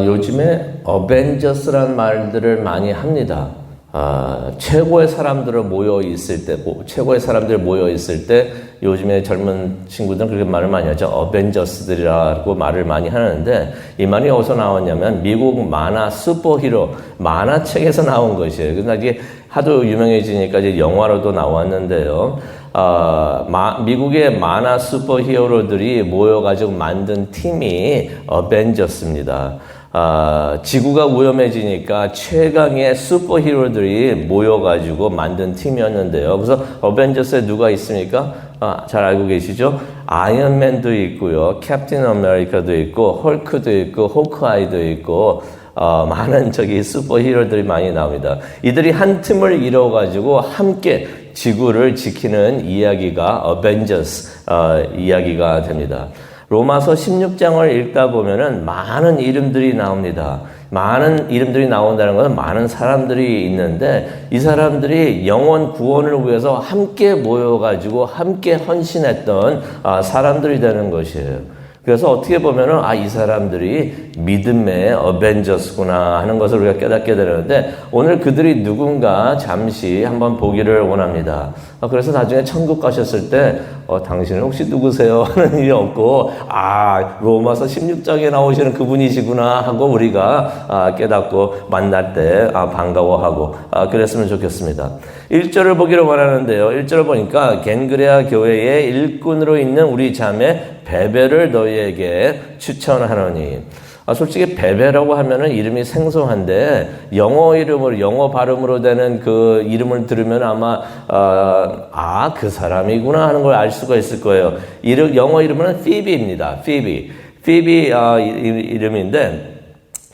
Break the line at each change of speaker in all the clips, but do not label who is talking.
요즘에 어벤져스라는 말들을 많이 합니다. 최고의 사람들이 모여 있을 때, 요즘에 젊은 친구들은 그렇게 말을 많이 하죠. 어벤져스들이라고 말을 많이 하는데, 이 말이 어디서 나왔냐면, 미국 만화 슈퍼히로, 만화책에서 나온 것이에요. 그래서 이게 하도 유명해지니까 이제 영화로도 나왔는데요. 미국의 만화 슈퍼히어로들이 모여가지고 만든 팀이 어벤져스입니다. 지구가 위험해지니까 최강의 슈퍼히어로들이 모여가지고 만든 팀이었는데요. 그래서 어벤져스에 누가 있습니까? 잘 알고 계시죠? 아이언맨도 있고요. 캡틴 아메리카도 있고, 헐크도 있고, 호크아이도 있고, 많은 슈퍼히어로들이 많이 나옵니다. 이들이 한 팀을 이뤄가지고 함께 지구를 지키는 이야기가 어벤져스, 이야기가 됩니다. 로마서 16장을 읽다 보면은 많은 이름들이 나옵니다. 많은 이름들이 나온다는 것은 많은 사람들이 있는데 이 사람들이 영원 구원을 위해서 함께 모여가지고 함께 헌신했던 사람들이 되는 것이에요. 그래서 어떻게 보면은 이 사람들이 믿음의 어벤져스구나 하는 것을 우리가 깨닫게 되는데 오늘 그들이 누군가 잠시 한번 보기를 원합니다. 그래서 나중에 천국 가셨을 때 당신은 혹시 누구세요? 하는 일이 없고 로마서 16장에 나오시는 그분이시구나 하고 우리가 깨닫고 만날 때 반가워하고 그랬으면 좋겠습니다. 1절을 보기를 원하는데요. 1절을 보니까 겐그레아 교회의 일꾼으로 있는 우리 자매 베베를 너희에게 추천하노니. 솔직히 베베라고 하면은 이름이 생소한데 영어 발음으로 되는 그 이름을 들으면 아마 그 사람이구나 하는 걸 알 수가 있을 거예요. 영어 이름은 피비입니다. 피비 이름인데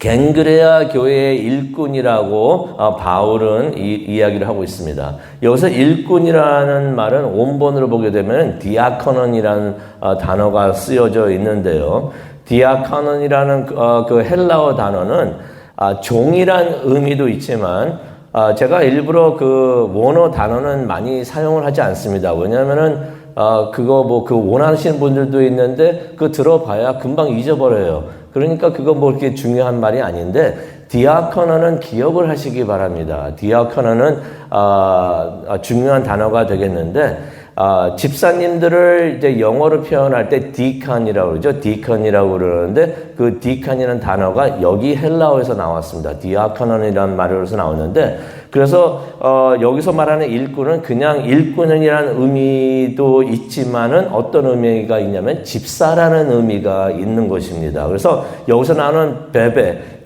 겐그레아 교회의 일꾼이라고 바울은 이야기를 하고 있습니다. 여기서 일꾼이라는 말은 원본으로 보게 되면 디아커논이라는 단어가 쓰여져 있는데요. 디아커논이라는 그 헬라어 단어는 종이란 의미도 있지만 제가 일부러 그 원어 단어는 많이 사용을 하지 않습니다. 왜냐하면은 그 원하시는 분들도 있는데 그거 들어봐야 금방 잊어버려요. 그러니까 그거 그렇게 중요한 말이 아닌데 디아코너는 기억을 하시기 바랍니다. 디아코너는 중요한 단어가 되겠는데 집사님들을 이제 영어로 표현할 때 디칸이라고 그러죠. 디컨이라고 그러는데 그 디칸이라는 단어가 여기 헬라어에서 나왔습니다. 디아코너이라는 말로서 나오는데 그래서 여기서 말하는 일꾼은 그냥 일꾼이라는 의미도 있지만은 어떤 의미가 있냐면 집사라는 의미가 있는 것입니다. 그래서 여기서 나오는 베베,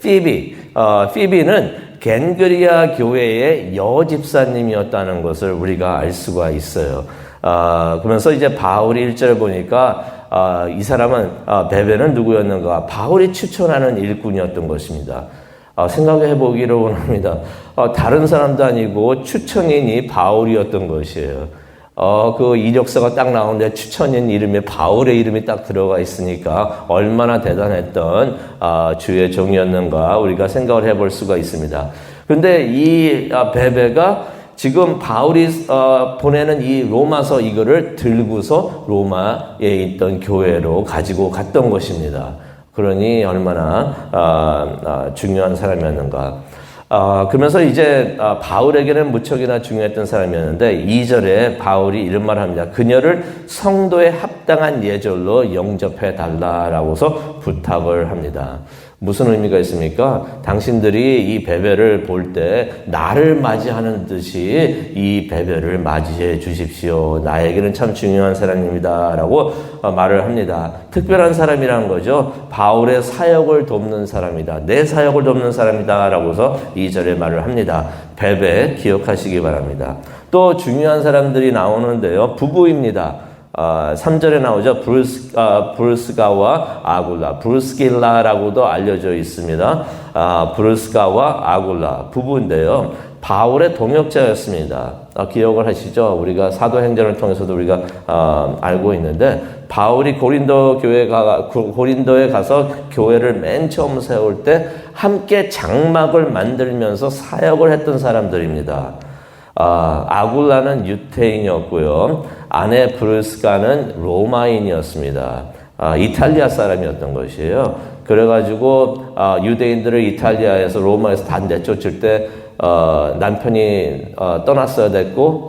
피비는 겐그리아 교회의 여집사님이었다는 것을 우리가 알 수가 있어요. 그러면서 이제 바울이 1절을 보니까 이 사람은 베베는 누구였는가? 바울이 추천하는 일꾼이었던 것입니다. 생각해 보기를 원합니다. 다른 사람도 아니고 추천인이 바울이었던 것이에요. 그 이력서가 딱 나오는데 추천인 이름에 바울의 이름이 딱 들어가 있으니까 얼마나 대단했던 주의 종이었는가 우리가 생각을 해볼 수가 있습니다. 그런데 이 베베가 지금 바울이 보내는 이 로마서 이거를 들고서 로마에 있던 교회로 가지고 갔던 것입니다. 그러니 얼마나 중요한 사람이었는가. 그러면서 이제 바울에게는 무척이나 중요했던 사람이었는데 2절에 바울이 이런 말을 합니다. 그녀를 성도에 합당한 예절로 영접해 달라라고서 부탁을 합니다. 무슨 의미가 있습니까? 당신들이 이 베베를 볼 때 나를 맞이하는 듯이 이 베베를 맞이해 주십시오. 나에게는 참 중요한 사람입니다. 라고 말을 합니다. 특별한 사람이라는 거죠. 바울의 사역을 돕는 사람이다. 내 사역을 돕는 사람이다. 라고서 2절에 말을 합니다. 베베 기억하시기 바랍니다. 또 중요한 사람들이 나오는데요. 부부입니다. 3절에 나오죠. 브루스가와 아굴라, 브루스길라라고도 알려져 있습니다. 브루스가와 아굴라 부부인데요. 바울의 동역자였습니다. 기억을 하시죠? 우리가 사도행전을 통해서도 우리가 알고 있는데 바울이 고린도에 가서 교회를 맨 처음 세울 때 함께 장막을 만들면서 사역을 했던 사람들입니다. 아굴라는 유태인이었고요. 아내 브루스가는 로마인이었습니다. 이탈리아 사람이었던 것이에요. 그래가지고 유대인들을 이탈리아에서 로마에서 다 내쫓을 때 남편이 떠났어야 됐고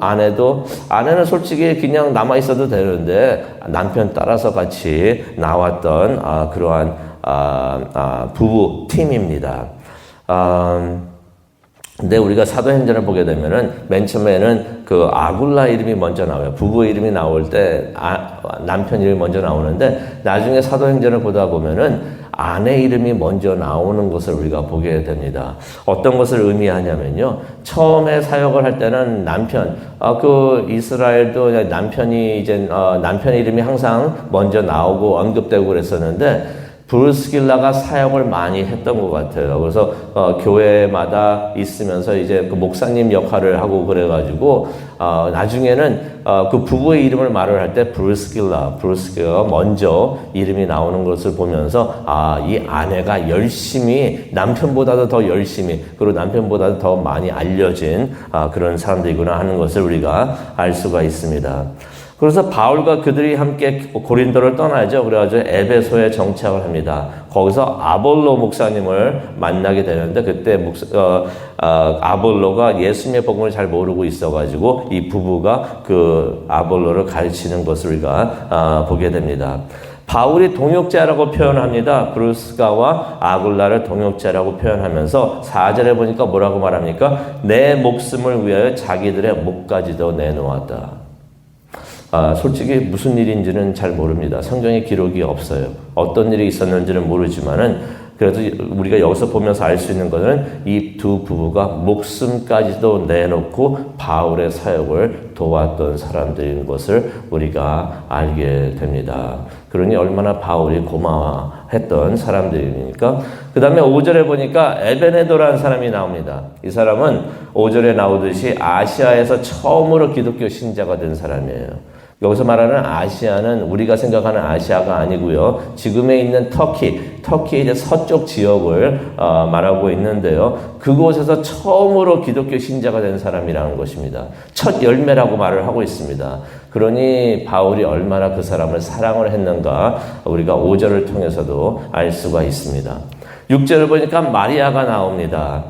아내는 솔직히 그냥 남아 있어도 되는데 남편 따라서 같이 나왔던 그러한 부부 팀입니다. 근데 우리가 사도행전을 보게 되면은 맨 처음에는 그 아굴라 이름이 먼저 나와요. 부부 이름이 나올 때 남편 이름이 먼저 나오는데 나중에 사도행전을 보다 보면은 아내 이름이 먼저 나오는 것을 우리가 보게 됩니다. 어떤 것을 의미하냐면요. 처음에 사역을 할 때는 그 이스라엘도 남편이 남편 이름이 항상 먼저 나오고 언급되고 그랬었는데 브루스길라가 사역을 많이 했던 것 같아요. 그래서 교회마다 있으면서 이제 그 목사님 역할을 하고 그래가지고 나중에는 그 부부의 이름을 말을 할 때 브루스길라가 먼저 이름이 나오는 것을 보면서 이 아내가 열심히 남편보다도 더 열심히 그리고 남편보다도 더 많이 알려진 그런 사람들이구나 하는 것을 우리가 알 수가 있습니다. 그래서 바울과 그들이 함께 고린도를 떠나죠. 그래가지고 에베소에 정착을 합니다. 거기서 아볼로 목사님을 만나게 되는데 그때 아볼로가 예수님의 복음을 잘 모르고 있어가지고 이 부부가 그 아볼로를 가르치는 것을 우리가 보게 됩니다. 바울이 동역자라고 표현합니다. 브루스가와 아굴라를 동역자라고 표현하면서 4절에 보니까 뭐라고 말합니까? 내 목숨을 위하여 자기들의 목까지도 내놓았다. 솔직히 무슨 일인지는 잘 모릅니다. 성경에 기록이 없어요. 어떤 일이 있었는지는 모르지만은 그래도 우리가 여기서 보면서 알 수 있는 것은 이 두 부부가 목숨까지도 내놓고 바울의 사역을 도왔던 사람들인 것을 우리가 알게 됩니다. 그러니 얼마나 바울이 고마워했던 사람들이니까. 그 다음에 5절에 보니까 에베네도라는 사람이 나옵니다. 이 사람은 5절에 나오듯이 아시아에서 처음으로 기독교 신자가 된 사람이에요. 여기서 말하는 아시아는 우리가 생각하는 아시아가 아니고요. 지금에 있는 터키의 이제 서쪽 지역을 말하고 있는데요. 그곳에서 처음으로 기독교 신자가 된 사람이라는 것입니다. 첫 열매라고 말을 하고 있습니다. 그러니 바울이 얼마나 그 사람을 사랑을 했는가 우리가 5절을 통해서도 알 수가 있습니다. 6절을 보니까 마리아가 나옵니다.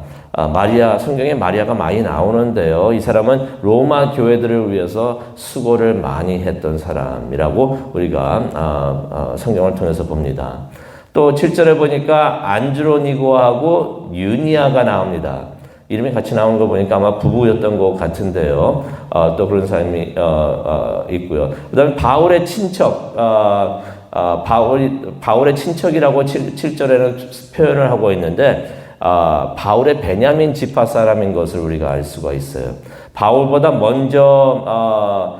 성경에 마리아가 많이 나오는데요. 이 사람은 로마 교회들을 위해서 수고를 많이 했던 사람이라고 우리가 성경을 통해서 봅니다. 또 7절에 보니까 안드로니고하고 유니아가 나옵니다. 이름이 같이 나오는 거 보니까 아마 부부였던 것 같은데요. 또 그런 사람이 있고요. 그 다음에 바울의 친척, 바울의 친척이라고 7절에는 표현을 하고 있는데 바울의 베냐민 지파 사람인 것을 우리가 알 수가 있어요. 바울보다 먼저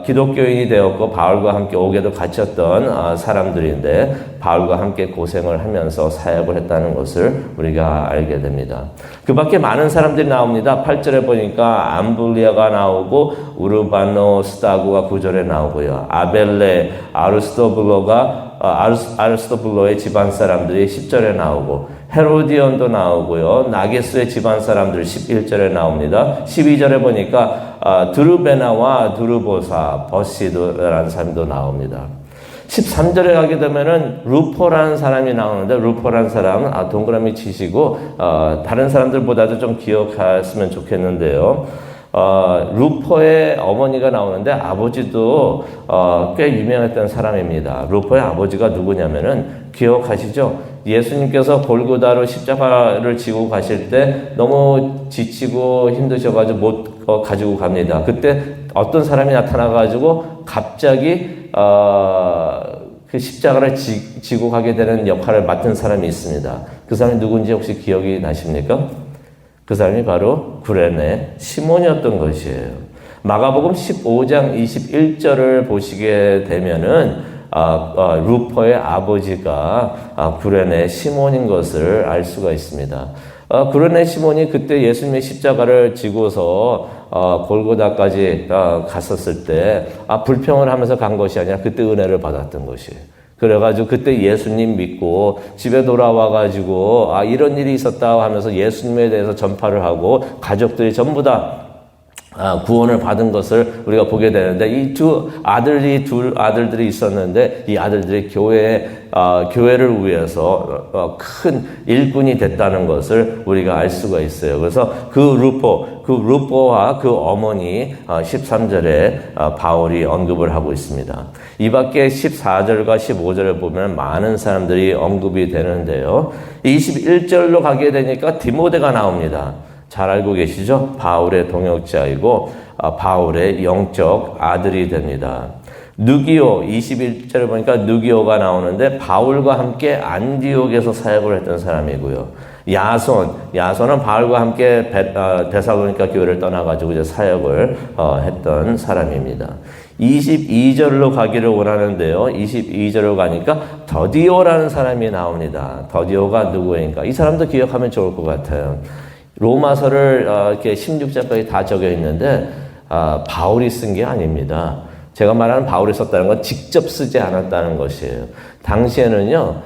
기독교인이 되었고 바울과 함께 옥에도 갇혔던 사람들인데 바울과 함께 고생을 하면서 사역을 했다는 것을 우리가 알게 됩니다. 그 밖에 많은 사람들이 나옵니다. 8절에 보니까 암블리아가 나오고 우르바노 스타구가 9절에 나오고요. 아벨레, 아르스토블로의 집안 사람들이 10절에 나오고 헤로디온도 나오고요. 나게스의 집안 사람들 11절에 나옵니다. 12절에 보니까 드루베나와 드루보사, 버시도라는 사람도 나옵니다. 13절에 가게 되면은 루포라는 사람이 나오는데 루포라는 사람은 동그라미 치시고 다른 사람들보다도 좀 기억하시면 좋겠는데요. 루포의 어머니가 나오는데 아버지도 꽤 유명했던 사람입니다. 루포의 아버지가 누구냐면은 기억하시죠? 예수님께서 골고다로 십자가를 지고 가실 때 너무 지치고 힘드셔가지고 못 가지고 갑니다. 그때 어떤 사람이 나타나가지고 갑자기 그 십자가를 지고 가게 되는 역할을 맡은 사람이 있습니다. 그 사람이 누군지 혹시 기억이 나십니까? 그 사람이 바로 구레네 시몬이었던 것이에요. 마가복음 15장 21절을 보시게 되면은 루포의 아버지가 구레네 시몬인 것을 알 수가 있습니다. 구레네 시몬이 그때 예수님의 십자가를 지고서 골고다까지 갔었을 때 불평을 하면서 간 것이 아니라 그때 은혜를 받았던 것이에요. 그래가지고 그때 예수님 믿고 집에 돌아와가지고 이런 일이 있었다 하면서 예수님에 대해서 전파를 하고 가족들이 전부 다 구원을 받은 것을 우리가 보게 되는데 이 둘 아들들이 있었는데 이 아들들이 교회에 교회를 위해서 큰 일꾼이 됐다는 것을 우리가 알 수가 있어요. 그래서 그 루포와 그 어머니 13절에 바울이 언급을 하고 있습니다. 이 밖에 14절과 15절을 보면 많은 사람들이 언급이 되는데요. 21절로 가게 되니까 디모데가 나옵니다. 잘 알고 계시죠? 바울의 동역자이고 바울의 영적 아들이 됩니다. 누기오 21절을 보니까 누기오가 나오는데 바울과 함께 안디옥에서 사역을 했던 사람이고요. 야손은 바울과 함께 데살로니가 교회를 떠나가지고 이제 사역을 했던 사람입니다. 22절로 가기를 원하는데요. 22절로 가니까 더디오라는 사람이 나옵니다. 더디오가 누구인가? 이 사람도 기억하면 좋을 것 같아요. 로마서를 이렇게 16장까지 다 적혀 있는데 바울이 쓴 게 아닙니다. 제가 말하는 바울이 썼다는 건 직접 쓰지 않았다는 것이에요. 당시에는요,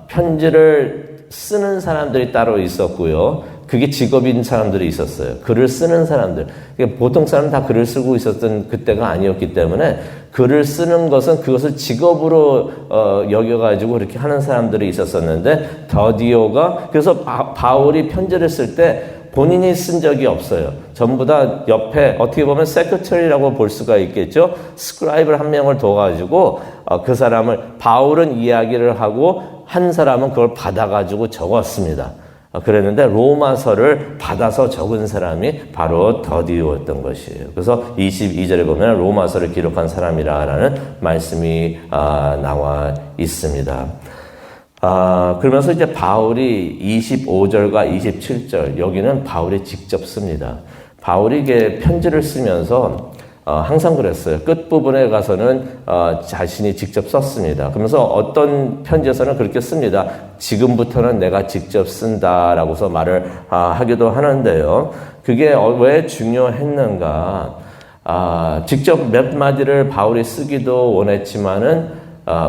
편지를 쓰는 사람들이 따로 있었고요. 그게 직업인 사람들이 있었어요. 글을 쓰는 사람들. 보통 사람은 다 글을 쓰고 있었던 그때가 아니었기 때문에 글을 쓰는 것은 그것을 직업으로 여겨가지고 그렇게 하는 사람들이 있었었는데 더디오가 그래서 바울이 편지를 쓸 때 본인이 쓴 적이 없어요. 전부 다 옆에 어떻게 보면 세크터리라고 볼 수가 있겠죠. 스크라이브를 한 명을 둬가지고 그 사람을 바울은 이야기를 하고 한 사람은 그걸 받아가지고 적었습니다. 그랬는데 로마서를 받아서 적은 사람이 바로 더디오였던 것이에요. 그래서 22절에 보면 로마서를 기록한 사람이라는 말씀이 나와 있습니다. 그러면서 이제 바울이 25절과 27절, 여기는 바울이 직접 씁니다. 바울이 이게 편지를 쓰면서 항상 그랬어요. 끝부분에 가서는 자신이 직접 썼습니다. 그러면서 어떤 편지에서는 그렇게 씁니다. 지금부터는 내가 직접 쓴다라고서 말을 하기도 하는데요. 그게 왜 중요했는가? 직접 몇 마디를 바울이 쓰기도 원했지만은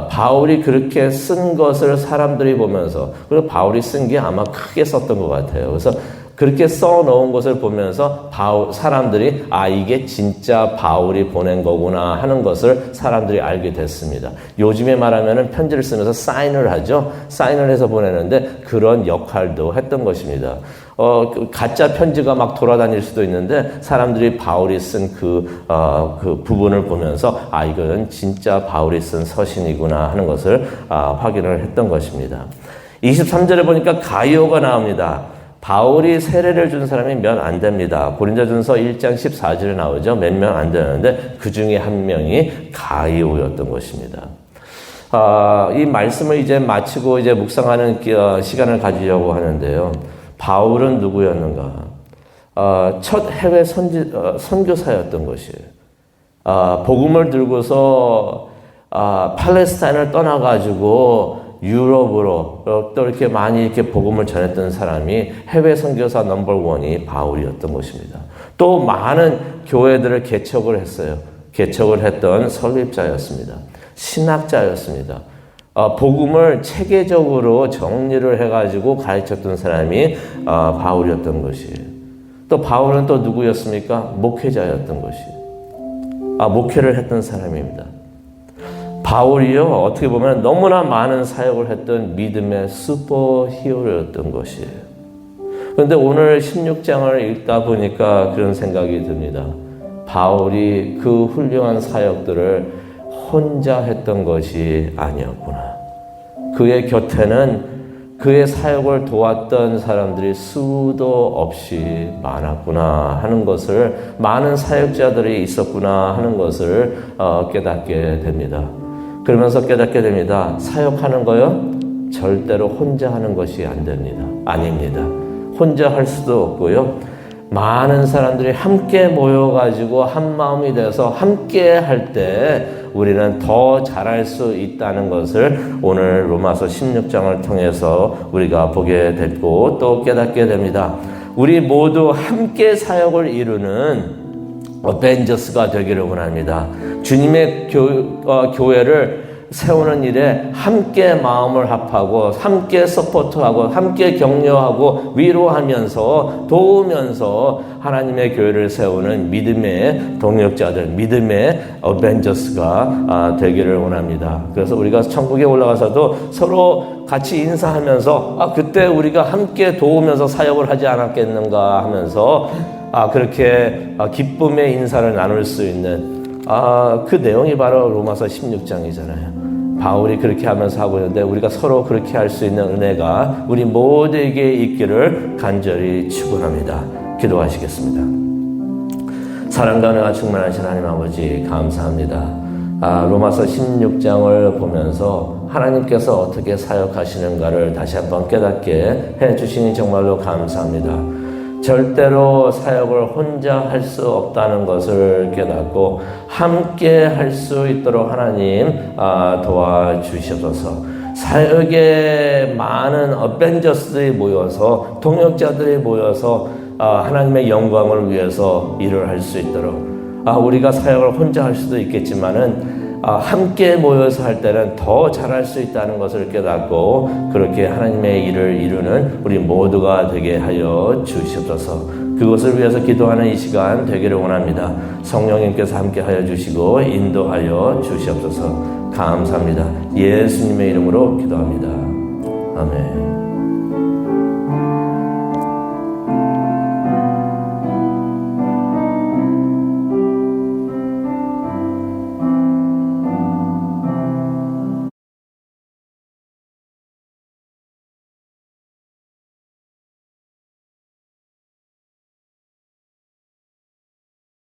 바울이 그렇게 쓴 것을 사람들이 보면서, 그리고 바울이 쓴 게 아마 크게 썼던 것 같아요. 그래서 그렇게 써놓은 것을 보면서 사람들이 이게 진짜 바울이 보낸 거구나 하는 것을 사람들이 알게 됐습니다. 요즘에 말하면 편지를 쓰면서 사인을 하죠. 사인을 해서 보내는데 그런 역할도 했던 것입니다. 가짜 편지가 막 돌아다닐 수도 있는데 사람들이 바울이 쓴 그 부분을 보면서 이거는 진짜 바울이 쓴 서신이구나 하는 것을 확인을 했던 것입니다. 23절에 보니까 가이오가 나옵니다. 바울이 세례를 준 사람이 몇 안 됩니다. 고린도전서 1장 14절에 나오죠. 몇 명 안 되는데 그 중에 한 명이 가이오였던 것입니다. 이 말씀을 이제 마치고 이제 묵상하는 시간을 가지려고 하는데요. 바울은 누구였는가? 첫 해외 선교사였던 것이에요. 복음을 들고서 팔레스타인을 떠나가지고 유럽으로 또 이렇게 많이 이렇게 복음을 전했던 사람이 해외 선교사 넘버1이 바울이었던 것입니다. 또 많은 교회들을 개척을 했어요. 개척을 했던 설립자였습니다. 신학자였습니다. 복음을 체계적으로 정리를 해가지고 가르쳤던 사람이 바울이었던 것이에요. 또 바울은 또 누구였습니까? 목회자였던 것이에요. 목회를 했던 사람입니다. 바울이요, 어떻게 보면 너무나 많은 사역을 했던 믿음의 슈퍼히어로였던 것이에요. 그런데 오늘 16장을 읽다 보니까 그런 생각이 듭니다. 바울이 그 훌륭한 사역들을 혼자 했던 것이 아니었구나. 그의 곁에는 그의 사역을 도왔던 사람들이 수도 없이 많았구나 하는 것을, 많은 사역자들이 있었구나 하는 것을 깨닫게 됩니다. 그러면서 깨닫게 됩니다. 사역하는 거요? 절대로 혼자 하는 것이 안 됩니다. 아닙니다. 혼자 할 수도 없고요. 많은 사람들이 함께 모여가지고 한 마음이 돼서 함께 할 때 우리는 더 잘할 수 있다는 것을 오늘 로마서 16장을 통해서 우리가 보게 됐고 또 깨닫게 됩니다. 우리 모두 함께 사역을 이루는 어벤져스가 되기를 원합니다. 주님의 교회를 세우는 일에 함께 마음을 합하고 함께 서포트하고 함께 격려하고 위로하면서 도우면서 하나님의 교회를 세우는 믿음의 동력자들, 믿음의 어벤져스가 되기를 원합니다. 그래서 우리가 천국에 올라가서도 서로 같이 인사하면서 그때 우리가 함께 도우면서 사역을 하지 않았겠는가 하면서 그렇게 기쁨의 인사를 나눌 수 있는 그 내용이 바로 로마서 16장이잖아요. 바울이 그렇게 하면서 하고 있는데 우리가 서로 그렇게 할 수 있는 은혜가 우리 모두에게 있기를 간절히 축원합니다. 기도하시겠습니다. 사랑과 은혜가 충만하신 하나님 아버지 감사합니다. 로마서 16장을 보면서 하나님께서 어떻게 사역하시는가를 다시 한번 깨닫게 해주시니 정말로 감사합니다. 절대로 사역을 혼자 할 수 없다는 것을 깨닫고 함께 할 수 있도록 하나님 도와주시옵소서. 사역에 많은 어벤져스들이 모여서 동역자들이 모여서 하나님의 영광을 위해서 일을 할 수 있도록 우리가 사역을 혼자 할 수도 있겠지만은 함께 모여서 할 때는 더 잘할 수 있다는 것을 깨닫고 그렇게 하나님의 일을 이루는 우리 모두가 되게 하여 주시옵소서. 그것을 위해서 기도하는 이 시간 되기를 원합니다. 성령님께서 함께 하여 주시고 인도하여 주시옵소서. 감사합니다. 예수님의 이름으로 기도합니다. 아멘.